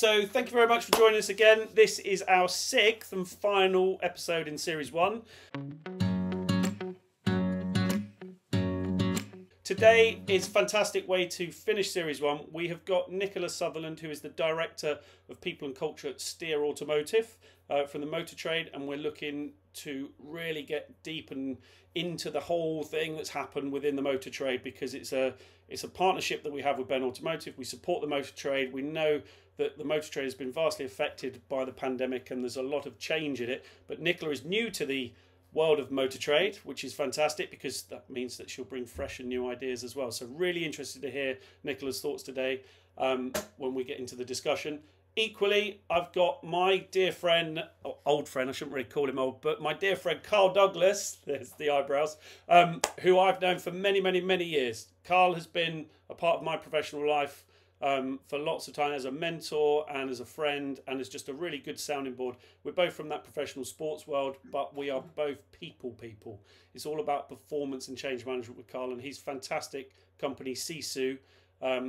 So thank you very much for joining us again. This is our 6th and final episode in Series 1. Today is a fantastic way to finish Series 1. We have got Nicola Sutherland, who is the Director of People and Culture at Steer Automotive from the motor trade, and we're looking to really get deep and into the whole thing that's happened within the motor trade, because it's a partnership that we have with Ben Automotive. We support the motor trade. We know that the motor trade has been vastly affected by the pandemic and there's a lot of change in it, but Nicola is new to the world of motor trade, which is fantastic because that means that she'll bring fresh and new ideas as well. So really interested to hear Nicola's thoughts today when we get into the discussion. Equally, I've got my dear friend, old friend, I shouldn't really call him old, but my dear friend Carl Douglas, there's the eyebrows, who I've known for many, many, many years. Carl has been a part of my professional life for lots of time as a mentor and as a friend and as just a really good sounding board. We're both from that professional sports world, but we are both people. It's all about performance and change management with Carl, and his fantastic company Sisu,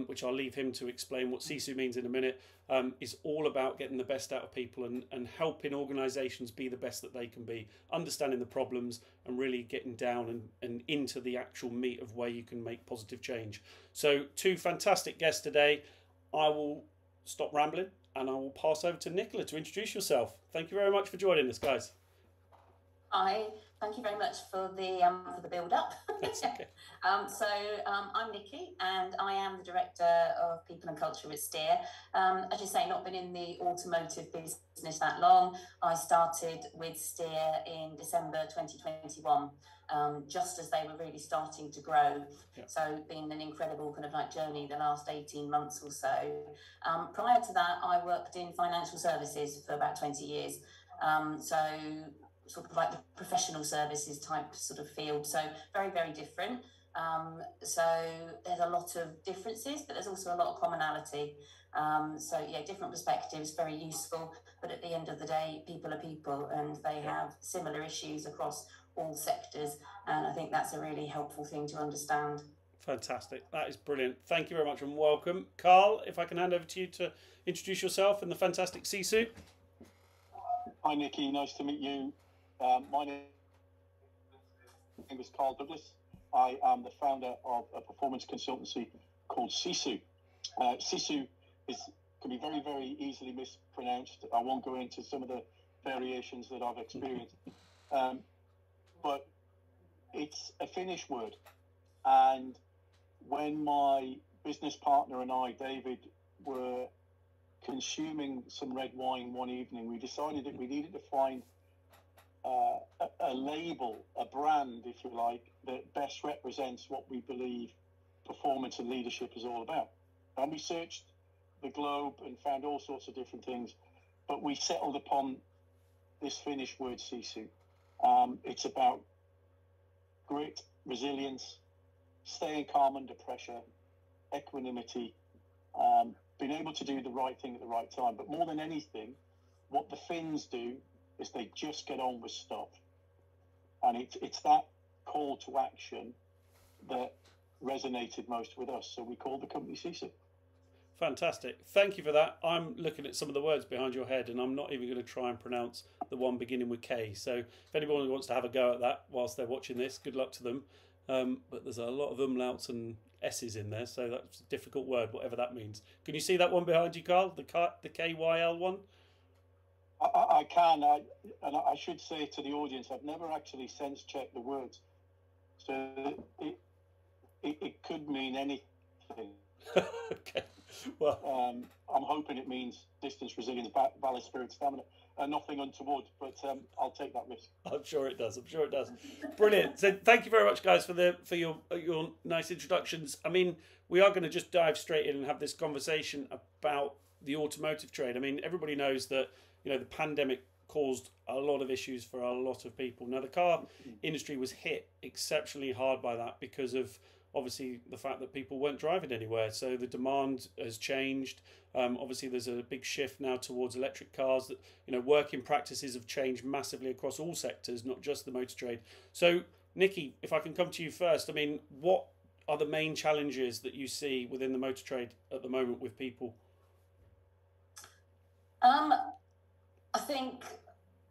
which I'll leave him to explain what Sisu means in a minute, is all about getting the best out of people and helping organisations be the best that they can be, understanding the problems and really getting down and into the actual meat of where you can make positive change. So 2 fantastic guests today. I will stop rambling and I will pass over to Nicola to introduce yourself. Thank you very much for joining us, guys. Hi, thank you very much for the build-up. That's okay. I'm Nikki, and I am the Director of People and Culture at Steer. As you say, not been in the automotive business that long. I started with Steer in December 2021, just as they were really starting to grow. Yeah. So been an incredible kind of like journey the last 18 months or so. Prior to that, I worked in financial services for about 20 years. Sort of like the professional services type sort of field. So very, very different. So there's a lot of differences, but there's also a lot of commonality. So yeah, different perspectives, very useful. But at the end of the day, people are people and they have similar issues across all sectors. And I think that's a really helpful thing to understand. Fantastic. That is brilliant. Thank you very much and welcome. Carl, if I can hand over to you to introduce yourself and the fantastic Sisu. Hi, Nikki. Nice to meet you. My name is Carl Douglas. I am the founder of a performance consultancy called Sisu. Sisu can be very, very easily mispronounced. I won't go into some of the variations that I've experienced. But it's a Finnish word. And when my business partner and I, David, were consuming some red wine one evening, we decided that we needed to find a label, a brand, if you like, that best represents what we believe performance and leadership is all about. And we searched the globe and found all sorts of different things, but we settled upon this Finnish word, Sisu. It's about grit, resilience, staying calm under pressure, equanimity, being able to do the right thing at the right time. But more than anything, what the Finns do is they just get on with stuff. And it's that call to action that resonated most with us. So we called the company Sisu. Fantastic. Thank you for that. I'm looking at some of the words behind your head and I'm not even going to try and pronounce the one beginning with K. So if anyone wants to have a go at that whilst they're watching this, good luck to them. But there's a lot of umlauts and S's in there, so that's a difficult word, whatever that means. Can you see that one behind you, Carl? The KYL one? I can, and I should say to the audience, I've never actually sense checked the words, so it could mean anything. Okay, well, I'm hoping it means distance, resilience, valor, spirit, stamina, nothing untoward. But I'll take that risk. I'm sure it does. Brilliant. So thank you very much, guys, for your nice introductions. I mean, we are going to just dive straight in and have this conversation about the automotive trade. I mean, everybody knows that, you know, the pandemic caused a lot of issues for a lot of people. Now, the car industry was hit exceptionally hard by that because of obviously the fact that people weren't driving anywhere. So the demand has changed. Obviously, there's a big shift now towards electric cars. That, you know, working practices have changed massively across all sectors, not just the motor trade. So, Nikki, if I can come to you first, I mean, what are the main challenges that you see within the motor trade at the moment with people? I think,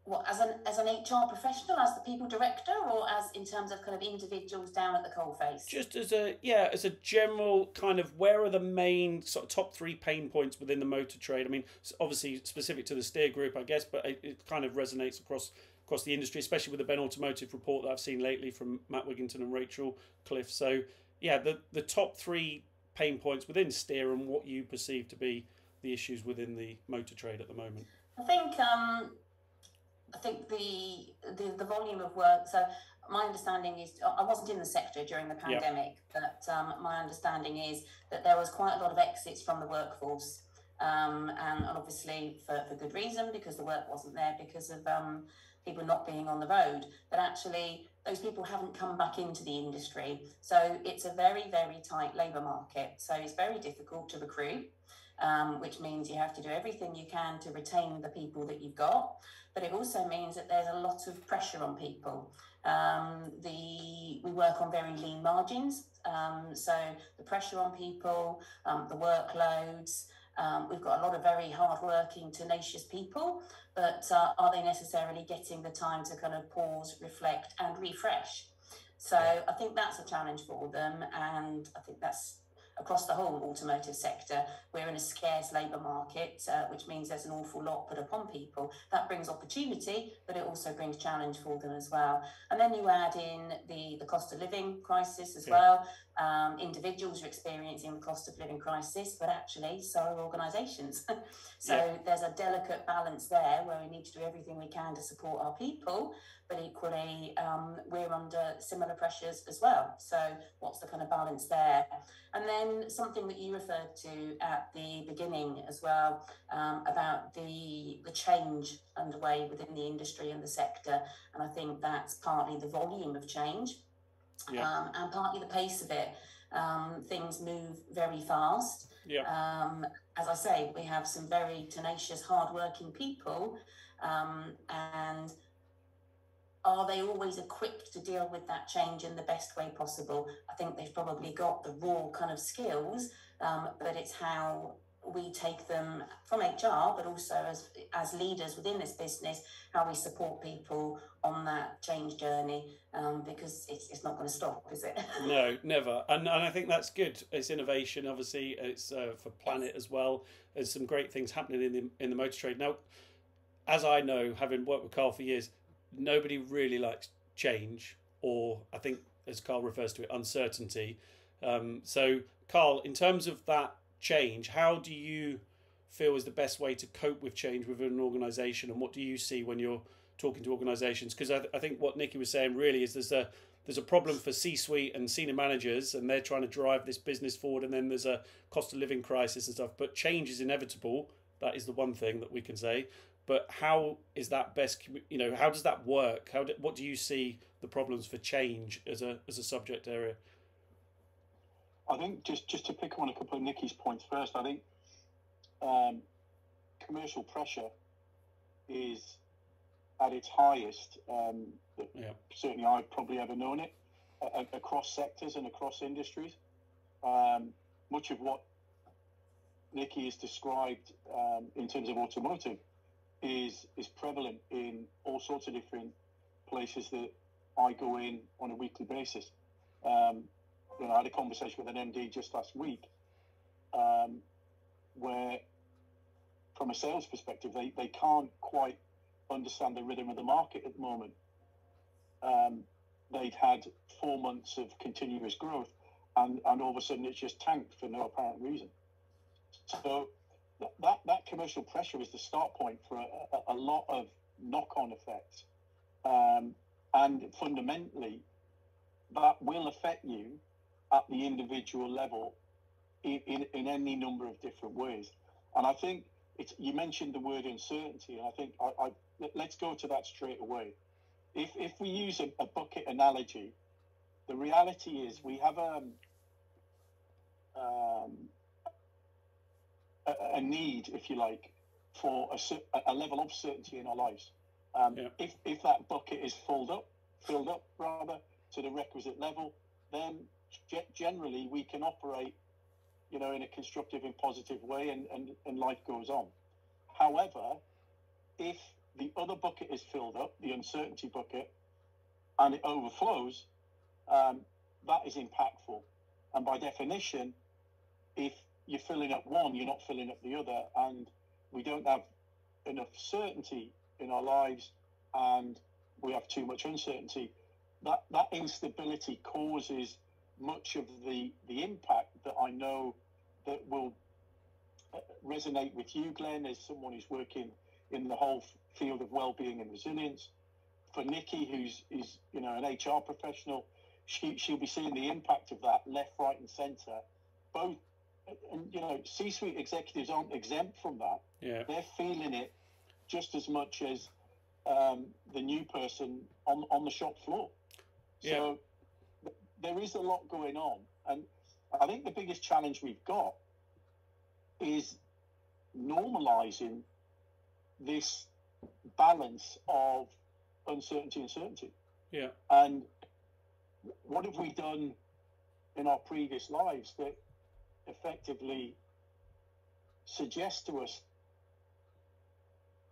what, as an HR professional, as the people director, or as in terms of kind of individuals down at the coalface? Just as a general kind of, where are the main sort of top 3 pain points within the motor trade? I mean, obviously specific to the Steer Group, I guess, but it kind of resonates across the industry, especially with the Ben Automotive report that I've seen lately from Matt Wigginton and Rachel Cliff. So yeah, the top 3 pain points within Steer and what you perceive to be the issues within the motor trade at the moment. I think the volume of work. So my understanding is, I wasn't in the sector during the pandemic, but my understanding is that there was quite a lot of exits from the workforce, and obviously for good reason, because the work wasn't there because of people not being on the road. But actually, those people haven't come back into the industry. So it's a very, very tight labour market. So it's very difficult to recruit. Which means you have to do everything you can to retain the people that you've got. But it also means that there's a lot of pressure on people. We work on very lean margins. So the pressure on people, the workloads, we've got a lot of very hard-working, tenacious people, but are they necessarily getting the time to kind of pause, reflect and refresh? So I think that's a challenge for them, and I think that's across the whole automotive sector. We're in a scarce labour market, which means there's an awful lot put upon people. That brings opportunity, but it also brings challenge for them as well. And then you add in the cost of living crisis as well. Individuals are experiencing the cost of living crisis, but actually so are organisations. So there's a delicate balance there where we need to do everything we can to support our people, but equally we're under similar pressures as well. So what's the kind of balance there? And then something that you referred to at the beginning as well, about the change underway within the industry and the sector. And I think that's partly the volume of change, and partly the pace of it. Things move very fast. As I say, we have some very tenacious, hard-working people, and are they always equipped to deal with that change in the best way possible? I think they've probably got the raw kind of skills, but it's how we take them from HR, but also as leaders within this business, how we support people on that change journey, because it's not going to stop, is it? No, never. And I think that's good. It's innovation, obviously. It's for planet as well. There's some great things happening in the motor trade. Now, as I know, having worked with Carl for years, nobody really likes change, or I think, as Carl refers to it, uncertainty. So, Carl, in terms of that change, how do you feel is the best way to cope with change within an organisation, and what do you see when you're talking to organisations? Because I think what Nikki was saying really is there's a problem for C-suite and senior managers, and they're trying to drive this business forward, and then there's a cost of living crisis and stuff. But change is inevitable. That is the one thing that we can say. But how is that best? How does that work? What do you see the problems for change as a subject area? I think just to pick on a couple of Nikki's points first, I think commercial pressure is at its highest. Certainly, I've probably ever known it across sectors and across industries. Much of what Nikki has described in terms of automotive is prevalent in all sorts of different places that I go in on a weekly basis. I had a conversation with an MD just last week where, from a sales perspective, they can't quite understand the rhythm of the market at the moment. They'd had 4 months of continuous growth, and all of a sudden it's just tanked for no apparent reason. So that commercial pressure is the start point for a lot of knock-on effects, and fundamentally that will affect you at the individual level in any number of different ways. And I think you mentioned the word uncertainty, and I think let's go to that straight away. If we use a bucket analogy, the reality is we have a need, if you like, for a level of certainty in our lives. If that bucket is filled up rather to the requisite level, then generally we can operate, in a constructive and positive way, and life goes on. However, if the other bucket is filled up, the uncertainty bucket, and it overflows, that is impactful. And by definition, if you're filling up one, you're not filling up the other, and we don't have enough certainty in our lives, and we have too much uncertainty, that instability causes much of the impact that I know that will resonate with you, Glen, as someone who's working in the whole field of well-being and resilience. For Nikki, who's an HR professional, she'll be seeing the impact of that left, right, and centre. Both, and C-suite executives aren't exempt from that. Yeah, they're feeling it just as much as the new person on the shop floor. So there is a lot going on, and I think the biggest challenge we've got is normalizing this balance of uncertainty and certainty. Yeah. And what have we done in our previous lives that effectively suggests to us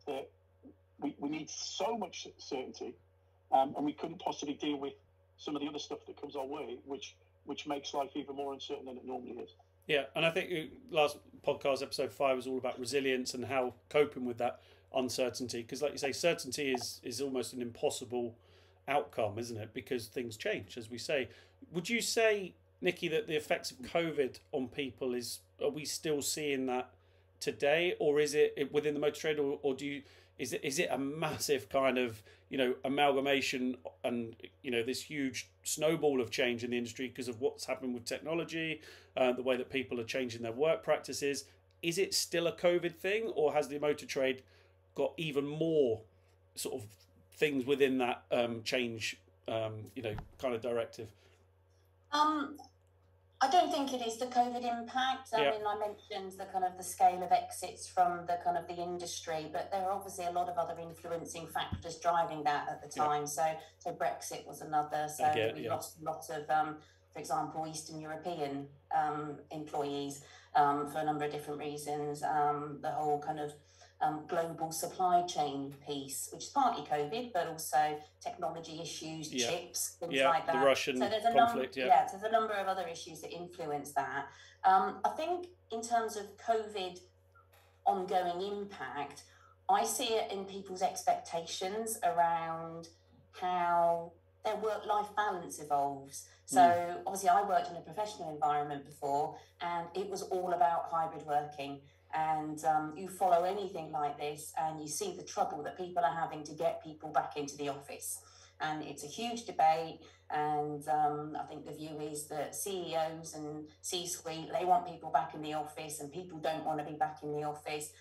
that we need so much certainty, and we couldn't possibly deal with some of the other stuff that comes our way, which makes life even more uncertain than it normally is. Yeah, and I think last podcast, episode 5, was all about resilience and how coping with that uncertainty. Because, like you say, certainty is almost an impossible outcome, isn't it? Because things change, as we say. Would you say, Nikki, that the effects of COVID on people are we still seeing that today, or is it within the motor trade, or is it a massive kind of amalgamation and this huge snowball of change in the industry because of what's happened with technology, the way that people are changing their work practices? Is it still a COVID thing, or has the motor trade got even more sort of things within that change kind of directive? I don't think it is the COVID impact. I mean, I mentioned the scale of exits from the industry, but there are obviously a lot of other influencing factors driving that at the time. So Brexit was another. So we lost a lot of, for example, Eastern European employees for a number of different reasons. The whole global supply chain piece, which is partly COVID, but also technology issues, chips, things like that. The Russian conflict. So there's a number of other issues that influence that. I think in terms of COVID ongoing impact, I see it in people's expectations around how their work-life balance evolves. So obviously I worked in a professional environment before, and it was all about hybrid working. And you follow anything like this and you see the trouble that people are having to get people back into the office. And it's a huge debate. And I think the view is that CEOs and C-suite, they want people back in the office, and people don't want to be back in the office.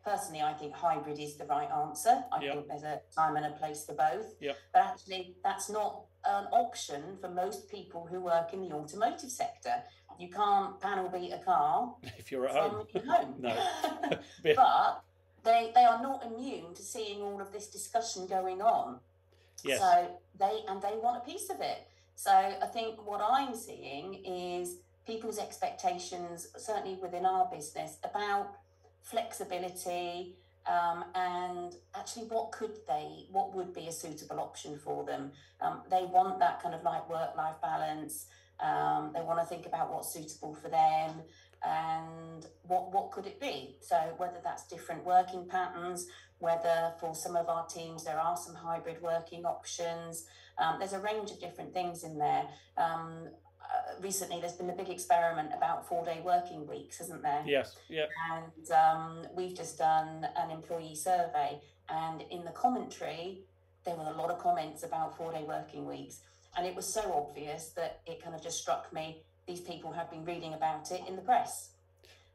Personally, I think hybrid is the right answer. I think there's a time and a place for both. But actually, that's not an option for most people who work in the automotive sector. You can't panel beat a car if you're at home. No. But they are not immune to seeing all of this discussion going on. Yes. So they want a piece of it. So I think what I'm seeing is people's expectations, certainly within our business, about flexibility, and actually what would be a suitable option for them. They want that work-life balance. They want to think about what's suitable for them and what could it be. So whether that's different working patterns, whether for some of our teams there are some hybrid working options. There's a range of different things in there. Recently there's been a big experiment about 4-day working weeks, hasn't there? Yes, yeah. And we've just done an employee survey, and in the commentary there were a lot of comments about 4-day working weeks. And it was so obvious that it just struck me, these people have been reading about it in the press.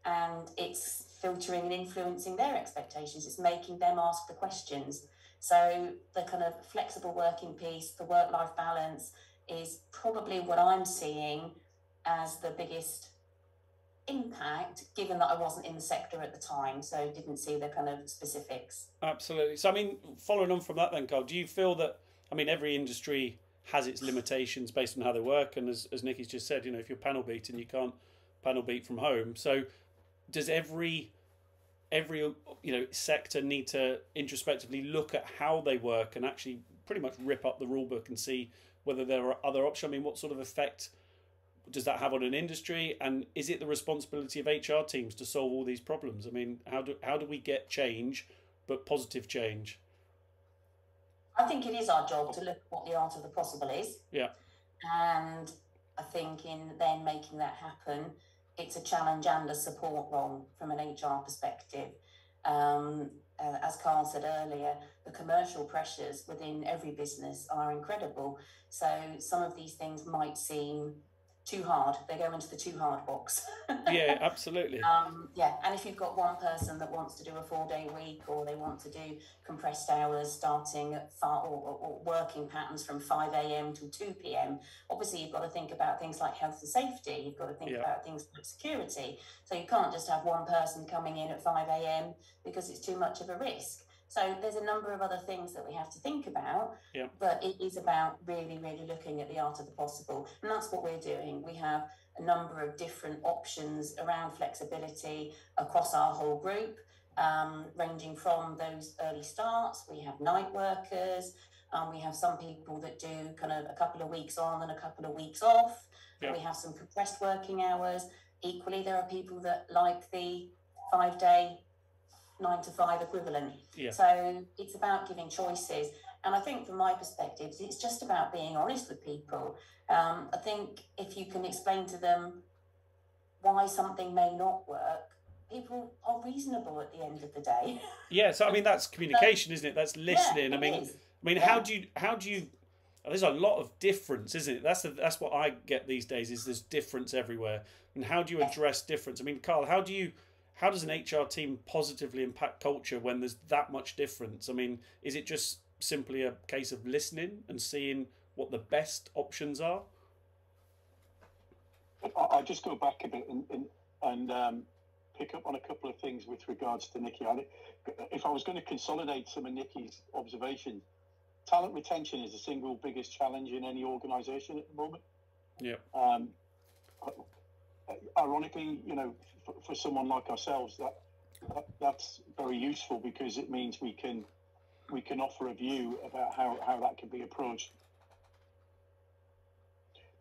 And it's filtering and influencing their expectations. It's making them ask the questions. So the flexible working piece, the work-life balance, is probably what I'm seeing as the biggest impact, given that I wasn't in the sector at the time, so didn't see the specifics. Absolutely. So, I mean, following on from that then, Carl, do you feel that, every industry has its limitations based on how they work, and as Nikki's just said, if you're panel beating, you can't panel beat from home. So does every every sector need to introspectively look at how they work and actually pretty much rip up the rule book and see whether there are other options? I mean, what sort of effect does that have on an industry, and is it the responsibility of HR teams to solve all these problems? I mean, how do we get change, but positive change? I think it is our job to look at what the art of the possible is. Yeah. And I think in then making that happen, it's a challenge and a support role from an HR perspective. As Carl said earlier, the commercial pressures within every business are incredible. So some of these things might seem too hard. They go into the too hard box. Yeah, absolutely. And if you've got one person that wants to do a 4-day week, or they want to do compressed hours starting at or working patterns from 5 a.m. till 2 p.m, obviously you've got to think about things like health and safety. You've got to think about things like security. So you can't just have one person coming in at 5 a.m. because it's too much of a risk. So there's a number of other things that we have to think about, but it is about really, really looking at the art of the possible. And that's what we're doing. We have a number of different options around flexibility across our whole group, ranging from those early starts. We have night workers. We have some people that do kind of a couple of weeks on and a couple of weeks off. We have some compressed working hours. Equally, there are people that like the 5-day 9 to 5 equivalent. So it's about giving choices. And I think from my perspective, it's just about being honest with people. I think if you can explain to them why something may not work, people are reasonable at the end of the day. Yeah, so I mean that's communication, isn't it? That's listening. How do you there's a lot of difference, isn't it? That's what I get these days, is there's difference everywhere. And how do you address difference? I mean, Carl, how does an HR team positively impact culture when there's that much difference? I mean, is it just simply a case of listening and seeing what the best options are? I'll just go back a bit and pick up on a couple of things with regards to Nikki. If I was going to consolidate some of Nikki's observations, talent retention is the single biggest challenge in any organisation at the moment. Yeah. Ironically, for someone like ourselves, that's very useful, because it means we can offer a view about how that can be approached.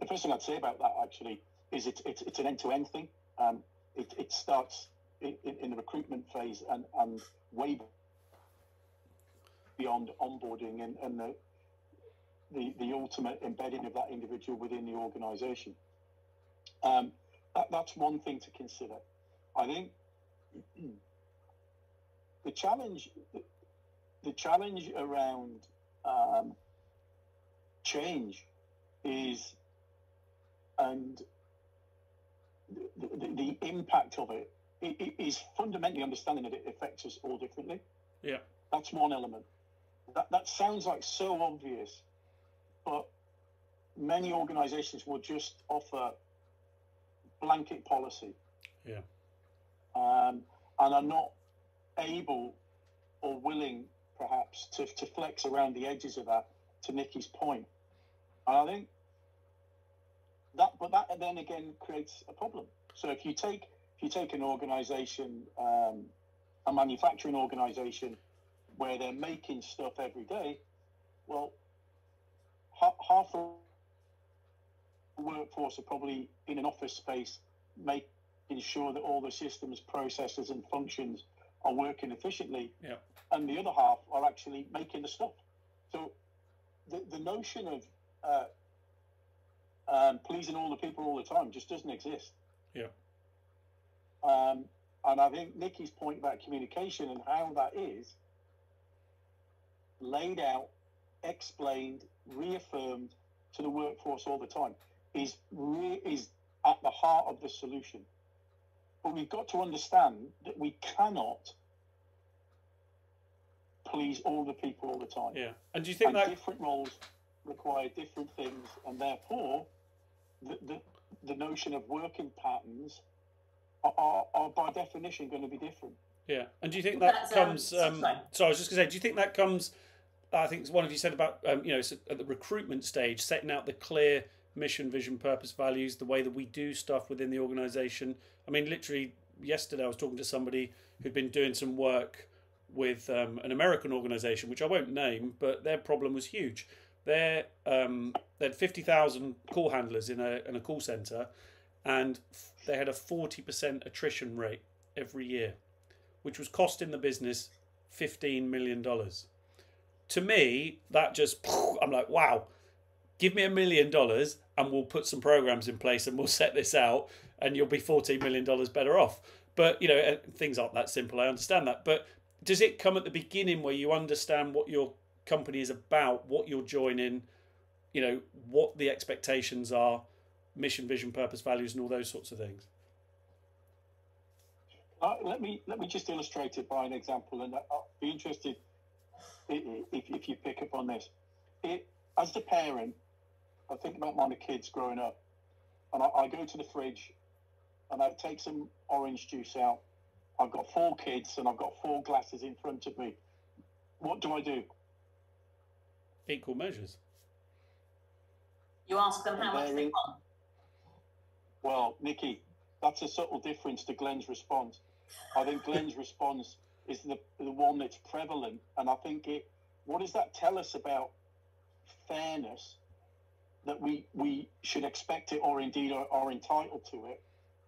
The first thing I'd say about that actually is it's an end-to-end thing. It starts in the recruitment phase and way beyond onboarding and the ultimate embedding of that individual within the organisation. That's one thing to consider. I think the challenge around change is, and the impact of it is fundamentally understanding that it affects us all differently. Yeah, that's one element. That sounds like so obvious, but many organisations will just offer blanket policy, and are not able or willing, perhaps, to flex around the edges of that. To Nikki's point, and I think that then again creates a problem. So if you take an organisation, a manufacturing organisation, where they're making stuff every day, well, half the workforce are probably in an office space making sure that all the systems, processes and functions are working efficiently, and the other half are actually making the stuff. So the notion of pleasing all the people all the time just doesn't exist. And I think Nikki's point about communication and how that is laid out, explained, reaffirmed to the workforce all the time is at the heart of the solution. But we've got to understand that we cannot please all the people all the time. Yeah. And do you think that different roles require different things, and therefore the notion of working patterns are by definition going to be different. Yeah. And do you think that comes so I was just going to say, do you think that comes, I think one of you said about at the recruitment stage, setting out the clear mission, vision, purpose, values, the way that we do stuff within the organisation. I mean, literally yesterday I was talking to somebody who'd been doing some work with an American organisation, which I won't name, but their problem was huge. They had 50,000 call handlers in a call centre, and they had a 40% attrition rate every year, which was costing the business $15 million. To me, that just, I'm like, wow, give me $1 million and we'll put some programs in place and we'll set this out and you'll be $14 million better off. But, you know, things aren't that simple. I understand that. But does it come at the beginning where you understand what your company is about, what you're joining, you know, what the expectations are, mission, vision, purpose, values, and all those sorts of things? Let me just illustrate it by an example, and I'll be interested if you pick up on this. As the parent, I think about my kids growing up, and I go to the fridge and I take some orange juice out. I've got 4 kids and I've got 4 glasses in front of me. What do I do? Equal measures. You ask them how much they want. Well, Nikki, that's a subtle difference to Glen's response. I think Glen's response is the one that's prevalent, and I think what does that tell us about fairness, that we should expect it, or indeed are entitled to it,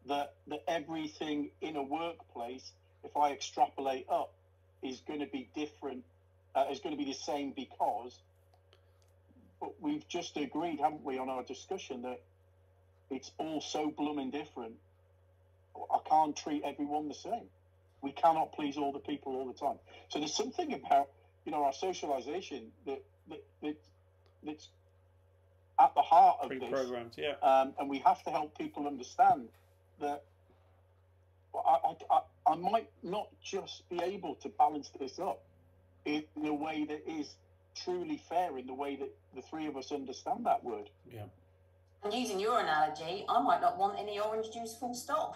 that everything in a workplace, if I extrapolate up, is going to be different, is going to be the same, because but we've just agreed, haven't we, on our discussion, that it's all so blooming different. I can't treat everyone the same. We cannot please all the people all the time. So there's something about, you know, our socialization that's at the heart of this. Pre-programmed, yeah. And we have to help people understand that I might not just be able to balance this up in a way that is truly fair, in the way that the 3 of us understand that word. Yeah. And using your analogy, I might not want any orange juice, full stop.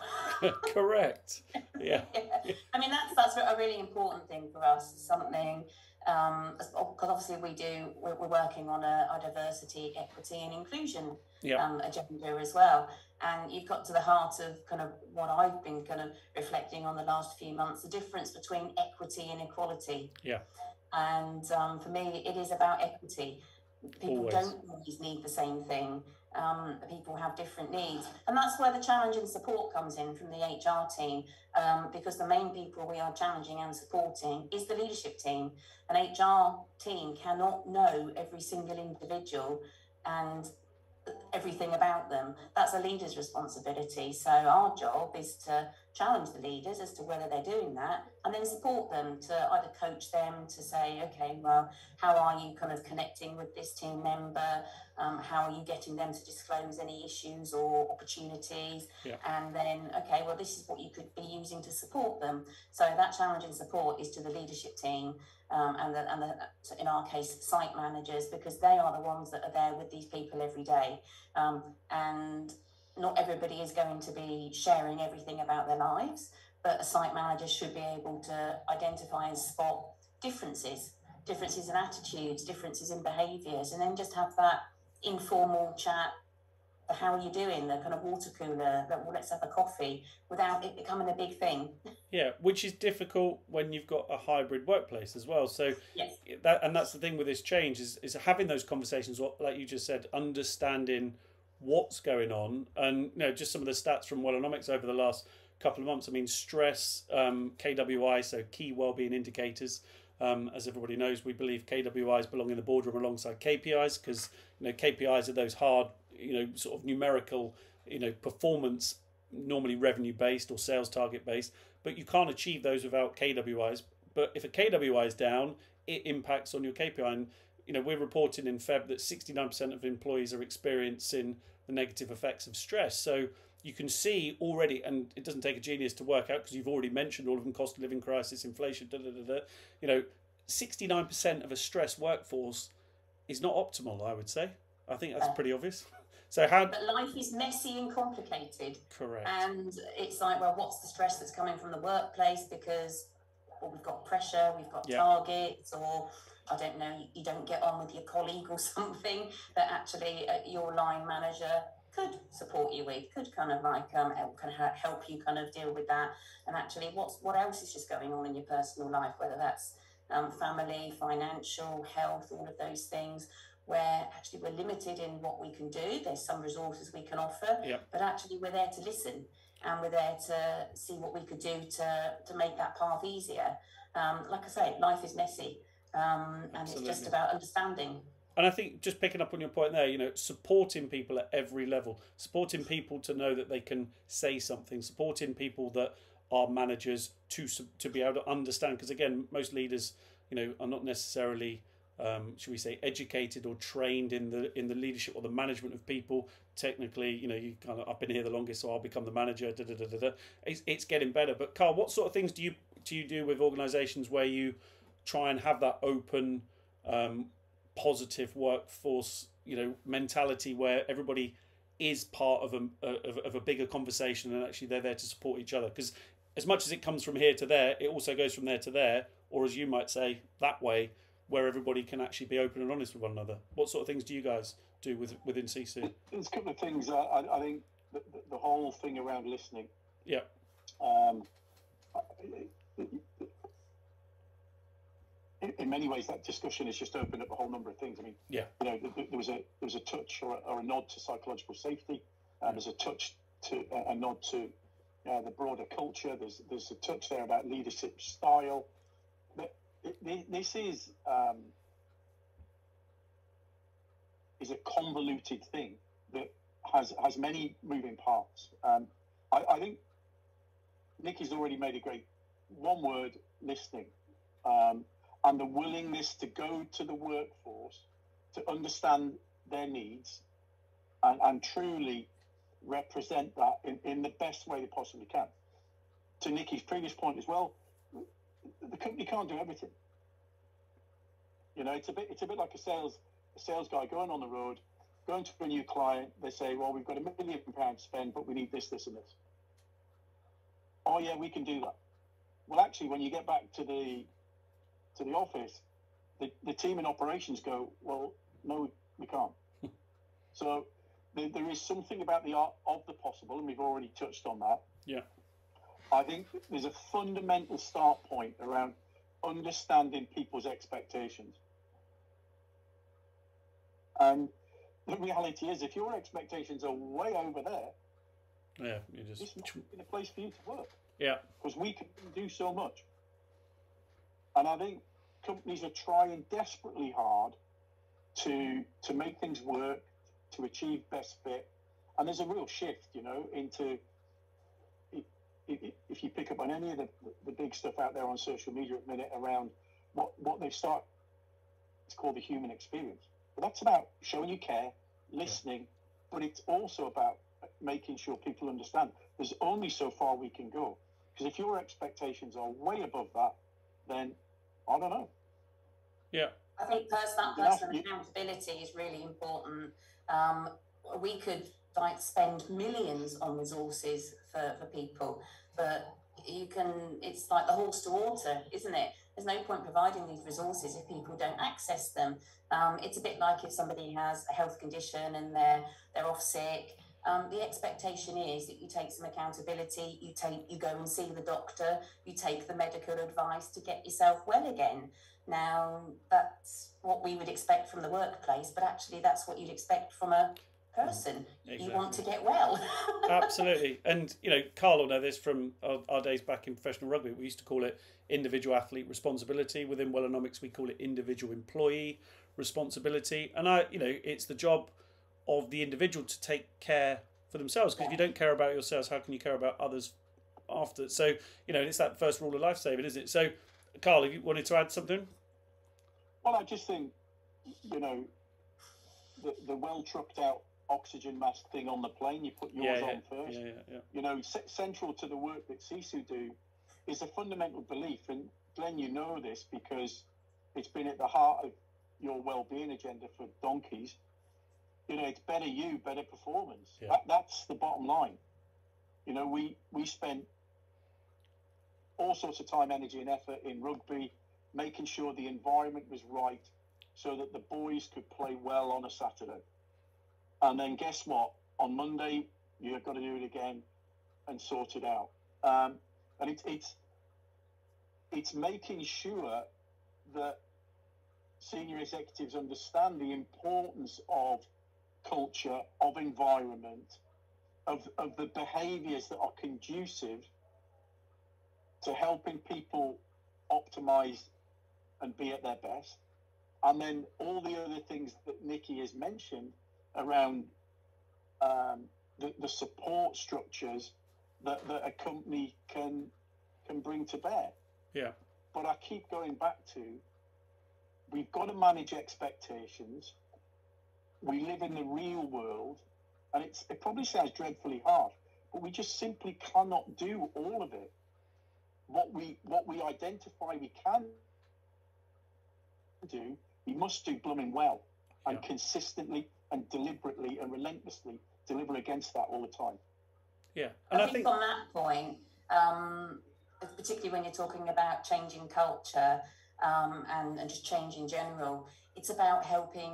Correct. Yeah. Yeah. I mean, that's a really important thing for us. Something, because obviously we're working on a diversity, equity and inclusion agenda as well. And you've got to the heart of kind of what I've been kind of reflecting on the last few months, the difference between equity and equality. Yeah. And for me, it is about equity. People Always. Don't always need the same thing. People have different needs. And that's where the challenge and support comes in from the HR team, because the main people we are challenging and supporting is the leadership team. An HR team cannot know every single individual and everything about them. That's a leader's responsibility. So our job is to challenge the leaders as to whether they're doing that, and then support them to either coach them to say, okay, well, how are you kind of connecting with this team member? How are you getting them to disclose any issues or opportunities? Yeah. And then, okay, well, this is what you could be using to support them. So that challenge and support is to the leadership team, and in our case, site managers, because they are the ones that are there with these people every day. And not everybody is going to be sharing everything about their lives, but a site manager should be able to identify and spot differences in attitudes, differences in behaviours, and then just have that informal chat. How are you doing? The kind of water cooler, well, let's have a coffee, without it becoming a big thing. Yeah, which is difficult when you've got a hybrid workplace as well. So yes. That's the thing with this change is having those conversations, like you just said, understanding what's going on. And you know, just some of the stats from Wellonomics over the last couple of months. I mean, stress, KWI, so key wellbeing indicators. As everybody knows, we believe KWIs belong in the boardroom alongside KPIs, because you know KPIs are those hard, you know, sort of numerical, you know, performance, normally revenue based or sales target based, but you can't achieve those without KWIs. But if a KWI is down, it impacts on your KPI. And you know, we're reporting in Feb that 69% of employees are experiencing the negative effects of stress. So you can see already, and it doesn't take a genius to work out, because you've already mentioned all of them: cost of living crisis, inflation, you know, 69% of a stressed workforce is not optimal, I would say. I think that's pretty obvious. So But life is messy and complicated. Correct. And it's like, well, what's the stress that's coming from the workplace? Because we've got pressure, we've got targets, or I don't know, you don't get on with your colleague or something, that actually your line manager could support you with, could kind of like help you kind of deal with that. And actually, what else is just going on in your personal life, whether that's family, financial, health, all of those things, where actually we're limited in what we can do. There's some resources we can offer, but actually we're there to listen, and we're there to see what we could do to make that path easier. Like I say, life is messy, and it's just about understanding. And I think, just picking up on your point there, you know, supporting people at every level, supporting people to know that they can say something, supporting people that are managers to be able to understand. Because again, most leaders, you know, are not necessarily, should we say, educated or trained in the leadership or the management of people. Technically, you know, you kind of, I've been here the longest, so I'll become the manager. It's getting better. But Carl, what sort of things do you do with organisations where you try and have that open, positive workforce, you know, mentality where everybody is part of a bigger conversation, and actually they're there to support each other? Because as much as it comes from here to there, it also goes from there to there, or as you might say, that way, where everybody can actually be open and honest with one another. What sort of things do you guys do within CC? There's a couple of things. I think the whole thing around listening. Yeah. In many ways, that discussion has just opened up a whole number of things. I mean, yeah, you know, there was a touch or a nod to psychological safety. There's a touch to a nod to the broader culture. There's a touch there about leadership style. But this is a convoluted thing that has many moving parts. I think Nicky's already made a great one word: listening. And the willingness to go to the workforce to understand their needs and truly represent that in the best way they possibly can. To Nicky's previous point as well, the company can't do everything. You know, it's a bit like a sales guy going on the road, going to a new client. They say, well, we've got £1 million to spend, but we need this, this, and this. Oh yeah, we can do that. Well, actually, when you get back to the office, the team in operations go, well, no, we can't. So there is something about the art of the possible, and we've already touched on that. Yeah. I think there's a fundamental start point around understanding people's expectations. And the reality is, if your expectations are way over there, it's not in a place for you to work. Yeah. Because we can do so much. And I think companies are trying desperately hard to make things work, to achieve best fit. And there's a real shift, you know, into, if you pick up on any of the big stuff out there on social media at the minute around what they start, it's called the human experience. But that's about showing you care, listening, but it's also about making sure people understand there's only so far we can go. Because if your expectations are way above that, then I don't know. Yeah. I think personal accountability is really important. We could spend millions on resources for people, but it's like the horse to water, isn't it? There's no point providing these resources if people don't access them. It's a bit like if somebody has a health condition and they're off sick. The expectation is that you take some accountability, you go and see the doctor, you take the medical advice to get yourself well again. Now, that's what we would expect from the workplace, but actually that's what you'd expect from a person. Exactly. You want to get well. Absolutely. And, you know, Carl will know this from our days back in professional rugby. We used to call it individual athlete responsibility. Within Wellonomics, we call it individual employee responsibility. And, it's the job of the individual to take care for themselves, because if you don't care about yourselves, how can you care about others after? So, it's that first rule of life saving, isn't it? So, Carl, if you wanted to add something? Well, I just think, the well trucked out oxygen mask thing on the plane, you put yours on first. Central to the work that CISU do is a fundamental belief, and Glen, you know this because it's been at the heart of your well-being agenda for donkeys. It's better you, better performance. Yeah. That's the bottom line. We spent all sorts of time, energy and effort in rugby, making sure the environment was right so that the boys could play well on a Saturday. And then guess what? on Monday, you've got to do it again and sort it out. And it's making sure that senior executives understand the importance of culture, of environment, of the behaviours that are conducive to helping people optimise and be at their best. And then all the other things that Nikki has mentioned around the support structures that a company can bring to bear. Yeah. But I keep going back to, we've got to manage expectations. We live in the real world, and it probably sounds dreadfully hard, but we just simply cannot do all of it. What we identify we can do, we must do blooming well, and consistently and deliberately and relentlessly deliver against that all the time. Yeah, and I think on that point, particularly when you're talking about changing culture and just change in general, it's about helping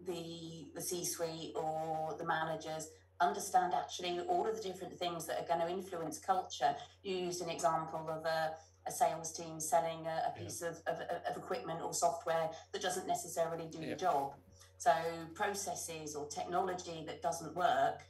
the C-suite or the managers understand actually all of the different things that are going to influence culture. You used an example of a sales team selling a piece of equipment or software that doesn't necessarily do the job. So processes or technology that doesn't work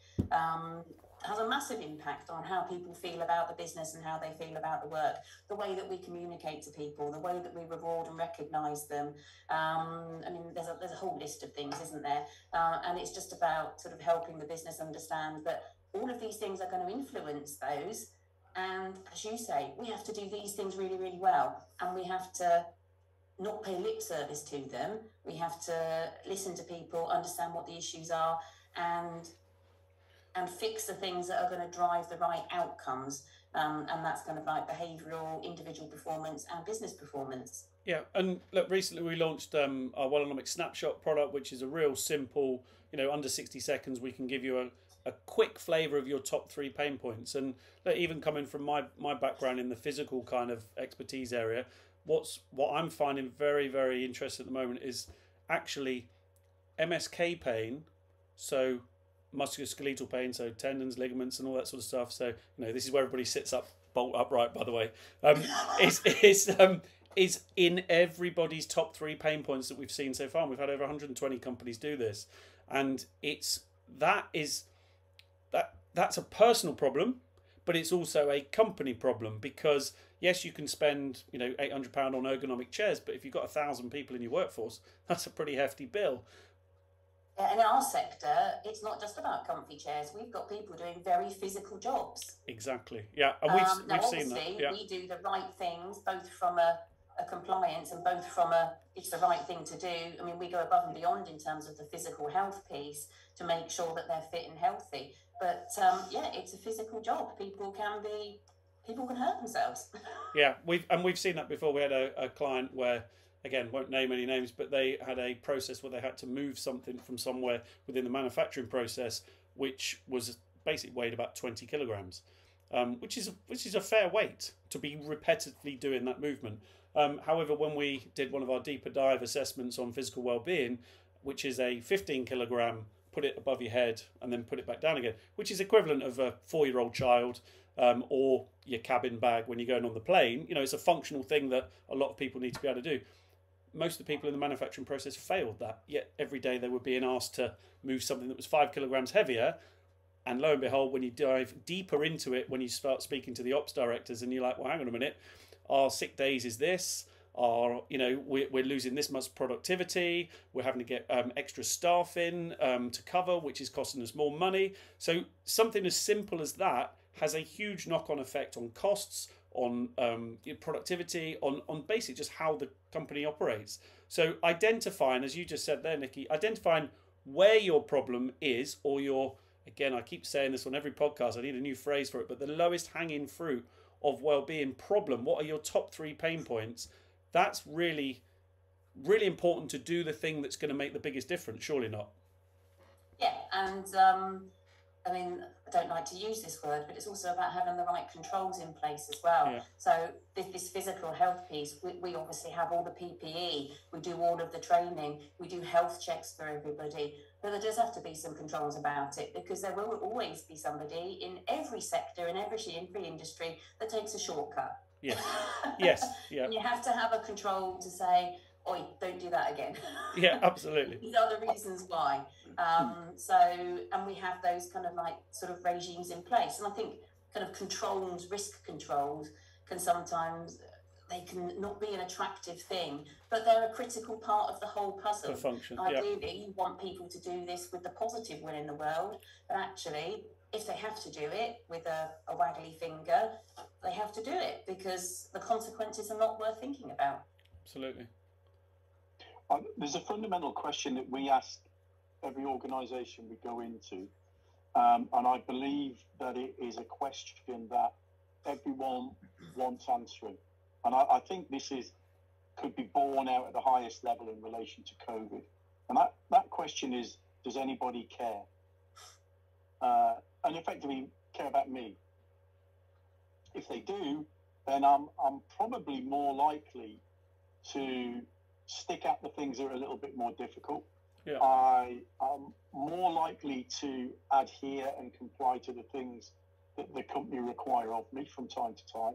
has a massive impact on how people feel about the business and how they feel about the work, the way that we communicate to people, the way that we reward and recognise them. I mean, there's a whole list of things, isn't there? And it's just about sort of helping the business understand that all of these things are going to influence those. And as you say, we have to do these things really, really well. And we have to not pay lip service to them. We have to listen to people, understand what the issues are, and fix the things that are going to drive the right outcomes. And that's kind of like behavioural, individual performance and business performance. Yeah, and look, recently we launched our Wellonomics Snapshot product, which is a real simple, under 60 seconds, we can give you a quick flavour of your top 3 pain points. And look, even coming from my background in the physical kind of expertise area, what I'm finding very, very interesting at the moment is actually MSK pain, so musculoskeletal pain, so tendons, ligaments, and all that sort of stuff. So this is where everybody sits up bolt upright, by the way. Is in everybody's top 3 pain points that we've seen so far. And we've had over 120 companies do this, and that's a personal problem, but it's also a company problem, because yes, you can spend £800 on ergonomic chairs, but if you've got 1,000 people in your workforce, that's a pretty hefty bill. In our sector, it's not just about comfy chairs. We've got people doing very physical jobs. Exactly. Yeah, and we've seen that. Yeah. We do the right things, both from a compliance and both from it's the right thing to do. I mean, we go above and beyond in terms of the physical health piece to make sure that they're fit and healthy. But it's a physical job. People can hurt themselves. Yeah, we've seen that before. We had a client where, again, won't name any names, but they had a process where they had to move something from somewhere within the manufacturing process, which was basically weighed about 20 kilograms, which is a fair weight to be repetitively doing that movement. However, when we did one of our deeper dive assessments on physical well-being, which is a 15 kilogram, put it above your head and then put it back down again, which is equivalent of a 4-year-old child, or your cabin bag when you're going on the plane. It's a functional thing that a lot of people need to be able to do. Most of the people in the manufacturing process failed that, yet every day they were being asked to move something that was 5 kilograms heavier. And lo and behold, when you dive deeper into it, when you start speaking to the ops directors and you're like, well, hang on a minute, our sick days is this, we're losing this much productivity, we're having to get extra staff in to cover, which is costing us more money. So something as simple as that has a huge knock-on effect on costs, on productivity, on basically just how the company operates. So identifying, as you just said there, Nikki, identifying where your problem is, or again, I keep saying this on every podcast, I need a new phrase for it, but the lowest hanging fruit of well-being problem. What are your top 3 pain points? That's really, really important to do the thing that's going to make the biggest difference, surely not? Yeah, and I mean, I don't like to use this word, but it's also about having the right controls in place as well. Yeah. So this physical health piece, we obviously have all the PPE, we do all of the training, we do health checks for everybody, but there does have to be some controls about it, because there will always be somebody in every sector, in every industry, that takes a shortcut. Yes. Yes. Yeah. And you have to have a control to say, oi, don't do that again. Yeah, absolutely. These are the reasons why. And we have those kind of like sort of regimes in place. And I think kind of risk controls can sometimes, they can not be an attractive thing, but they're a critical part of the whole puzzle. The function. Ideally, you want people to do this with the positive will in the world, but actually, if they have to do it with a waggly finger, they have to do it, because the consequences are not worth thinking about. Absolutely. There's a fundamental question that we ask every organisation we go into, and I believe that it is a question that everyone wants answering. And I think this could be borne out at the highest level in relation to COVID. And that question is, does anybody care? And effectively care about me. If they do, then I'm probably more likely to stick at the things that are a little bit more difficult. Yeah. I am more likely to adhere and comply to the things that the company require of me from time to time.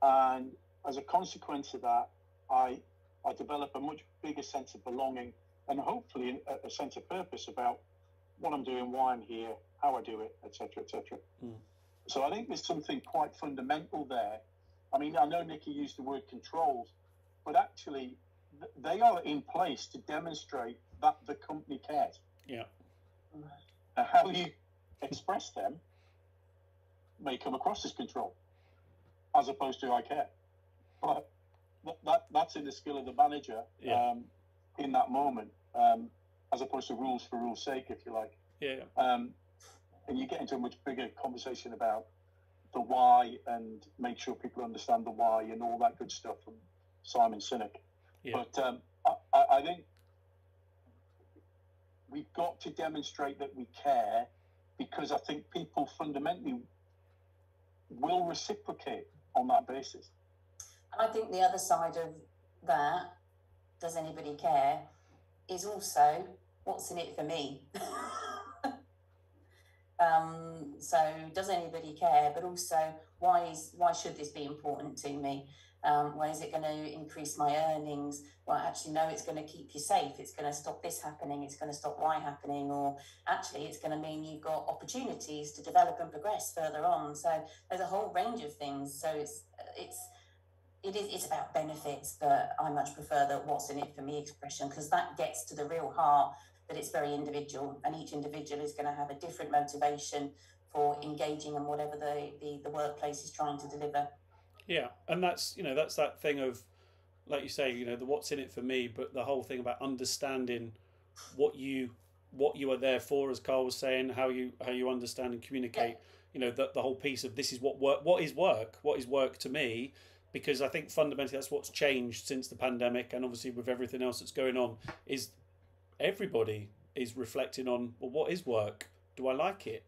And as a consequence of that, I develop a much bigger sense of belonging, and hopefully a sense of purpose about what I'm doing, why I'm here, how I do it, etc., etc. So I think there's something quite fundamental there. I mean, I know Nikki used the word controls, but actually they are in place to demonstrate that the company cares. Yeah. How you express them may come across as control, as opposed to I care. But that's in the skill of the manager in that moment, as opposed to rules for rules' sake, if you like. Yeah. And you get into a much bigger conversation about the why, and make sure people understand the why and all that good stuff from Simon Sinek. Yeah. But I think we've got to demonstrate that we care, because I think people fundamentally will reciprocate on that basis. And I think the other side of that, does anybody care, is also, what's in it for me? So does anybody care, but also why should this be important to me? Why is it going to increase my earnings? Well, actually, no, it's going to keep you safe. It's going to stop this happening. It's going to stop Y happening. Or actually, it's going to mean you've got opportunities to develop and progress further on. So there's a whole range of things. So it's about benefits, but I much prefer the what's in it for me expression, because that gets to the real heart, that it's very individual, and each individual is going to have a different motivation for engaging in whatever the workplace is trying to deliver. Yeah, and that's that thing of, like you say, the what's in it for me, but the whole thing about understanding what you are there for, as Carl was saying, how you understand and communicate. Yeah. The whole piece of this is what is work to me, because I think fundamentally that's what's changed since the pandemic, and obviously with everything else that's going on, is everybody is reflecting on, well, what is work? Do I like it?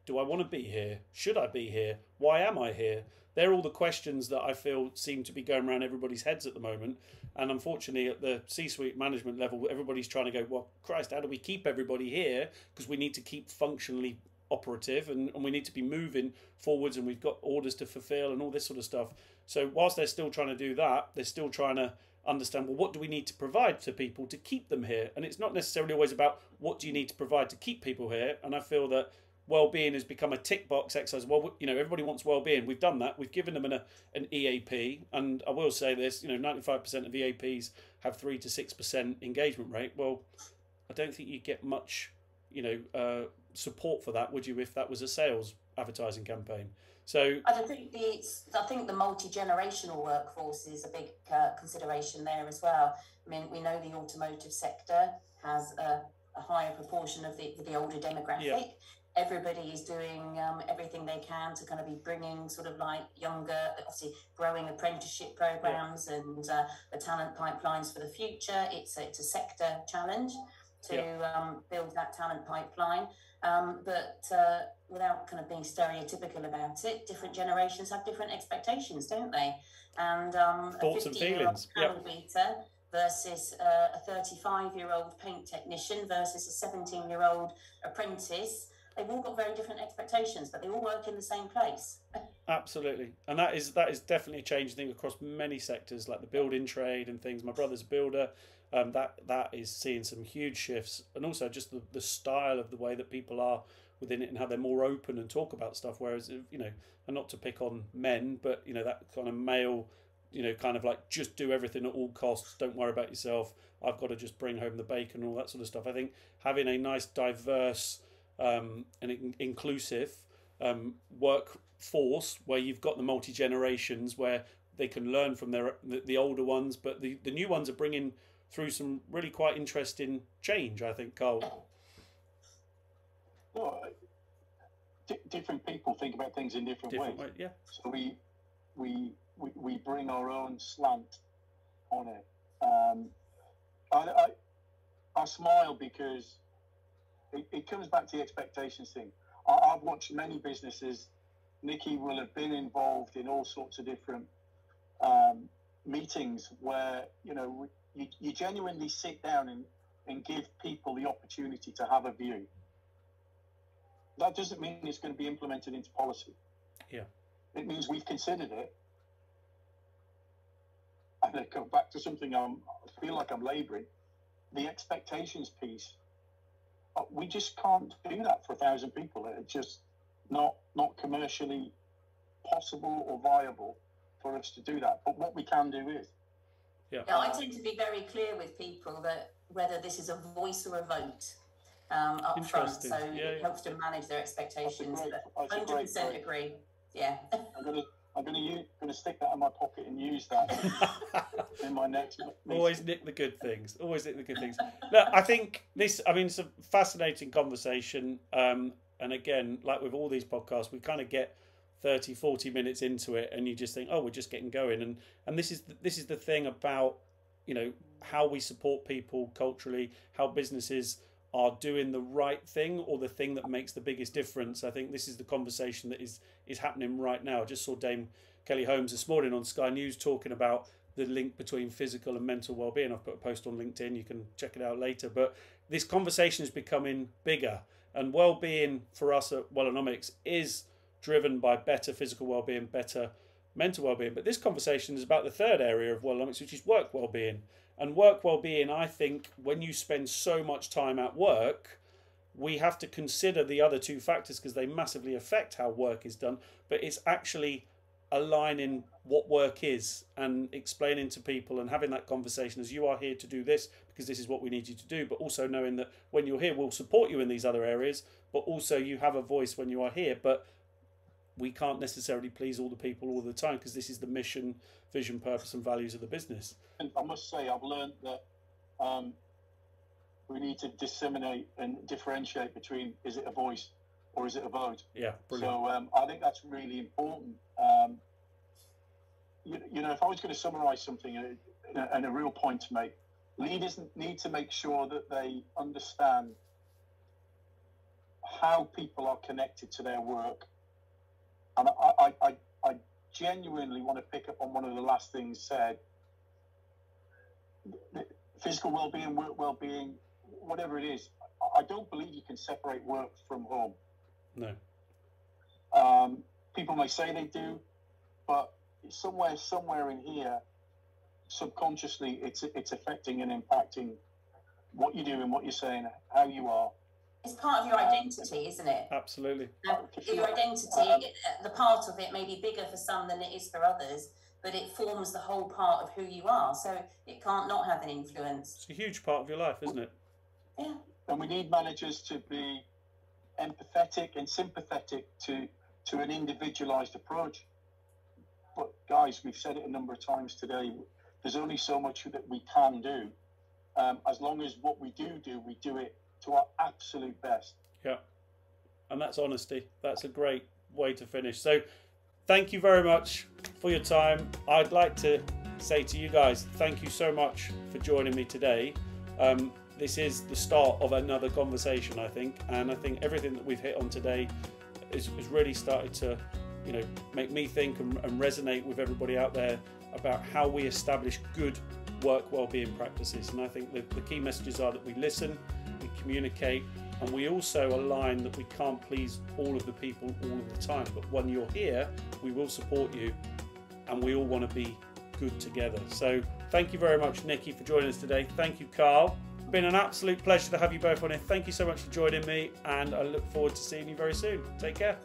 Do I want to be here? Should I be here? Why am I here? They're all the questions that I feel seem to be going around everybody's heads at the moment. And unfortunately, at the C-suite management level, everybody's trying to go, well, Christ, how do we keep everybody here? Because we need to keep functionally operative, and we need to be moving forwards, and we've got orders to fulfill and all this sort of stuff. So whilst they're still trying to do that, they're still trying to understand, well, what do we need to provide to people to keep them here? And it's not necessarily always about what do you need to provide to keep people here. And I feel that well-being has become a tick box exercise. Well, everybody wants well-being. We've done that. We've given them an EAP, and I will say this: 95% of EAPs have 3 to 6% engagement rate. Well, I don't think you get much, support for that, would you? If that was a sales advertising campaign. So I think the multi-generational workforce is a big consideration there as well. I mean, we know the automotive sector has a higher proportion of the older demographic. Yeah. Everybody is doing everything they can to kind of be bringing sort of like younger, obviously growing apprenticeship programs and the talent pipelines for the future. It's a sector challenge. to build that talent pipeline. But without kind of being stereotypical about it, different generations have different expectations, don't they? And thoughts and feelings. Panel beater versus a 35-year-old paint technician versus a 17-year-old apprentice. They've all got very different expectations, but they all work in the same place. Absolutely, and that is definitely a change thing across many sectors, like the building trade and things. My brother's a builder. That is seeing some huge shifts, and also just the style of the way that people are within it and how they're more open and talk about stuff. Whereas, you know, and not to pick on men, but you know, that kind of male, you know, kind of like just do everything at all costs, don't worry about yourself, I've got to just bring home the bacon, all that sort of stuff. I think having a nice, diverse and inclusive workforce where you've got the multi-generations, where they can learn from the older ones, but the new ones are bringing through some really quite interesting change, I think, Carl. Well, different people think about things in different ways. Yeah. So we bring our own slant on it. I smile because it comes back to the expectations thing. I've watched many businesses. Nikki will have been involved in all sorts of different meetings where, you know, you genuinely sit down and give people the opportunity to have a view. That doesn't mean it's going to be implemented into policy. Yeah. It means we've considered it. I'm going to go back to something I feel like I'm labouring. The expectations piece. We just can't do that for 1,000 people. It's just not commercially possible or viable for us to do that. But what we can do is. Yeah, I tend to be very clear with people that whether this is a voice or a vote up front, so it helps to manage their expectations. 100% agree. Yeah. I'm going to stick that in my pocket and use that in my next meeting. Always nick the good things. Always nick the good things. Look, I think it's a fascinating conversation. And again, like with all these podcasts, we kind of get 30, 40 minutes into it and you just think, oh, we're just getting going. And this is the thing about, you know, how we support people culturally, how businesses are doing the right thing or the thing that makes the biggest difference. I think this is the conversation that is happening right now. I just saw Dame Kelly Holmes this morning on Sky News talking about the link between physical and mental well-being. I've put a post on LinkedIn, you can check it out later. But this conversation is becoming bigger, and well-being for us at Wellonomics is driven by better physical well-being, better mental well-being. But this conversation is about the third area of Wellonomics, which is work well-being. And work well-being, I think, when you spend so much time at work, we have to consider the other two factors because they massively affect how work is done. But it's actually aligning what work is and explaining to people and having that conversation as you are here to do this because this is what we need you to do, but also knowing that when you're here, we'll support you in these other areas, but also you have a voice when you are here. But we can't necessarily please all the people all the time because this is the mission, vision, purpose and values of the business. And I must say, I've learned that we need to disseminate and differentiate between is it a voice or is it a vote? Yeah, brilliant. So I think that's really important. You know, if I was going to summarise something and a real point to make, leaders need to make sure that they understand how people are connected to their work. And I genuinely want to pick up on one of the last things said. Physical well-being, work well-being, whatever it is, I don't believe you can separate work from home. No. People may say they do, but somewhere in here, subconsciously, it's affecting and impacting what you do and what you're saying, how you are. It's part of your identity, isn't it? Absolutely. Your identity, the part of it may be bigger for some than it is for others, but it forms the whole part of who you are. So it can't not have an influence. It's a huge part of your life, isn't it? Yeah. And we need managers to be empathetic and sympathetic to an individualised approach. But guys, we've said it a number of times today, there's only so much that we can do. As long as what we do it to our absolute best. Yeah. And that's honesty. That's a great way to finish. So thank you very much for your time. I'd like to say to you guys, thank you so much for joining me today. this is the start of another conversation, I think, and I think everything that we've hit on today is really started to, you know, make me think and resonate with everybody out there about how we establish good work wellbeing practices. And I think the key messages are that we listen, we communicate, and we also align that we can't please all of the people all of the time. But when you're here, we will support you, and we all want to be good together. So thank you very much, Nikki, for joining us today. Thank you, Carl. It's been an absolute pleasure to have you both on here. Thank you so much for joining me, and I look forward to seeing you very soon. Take care.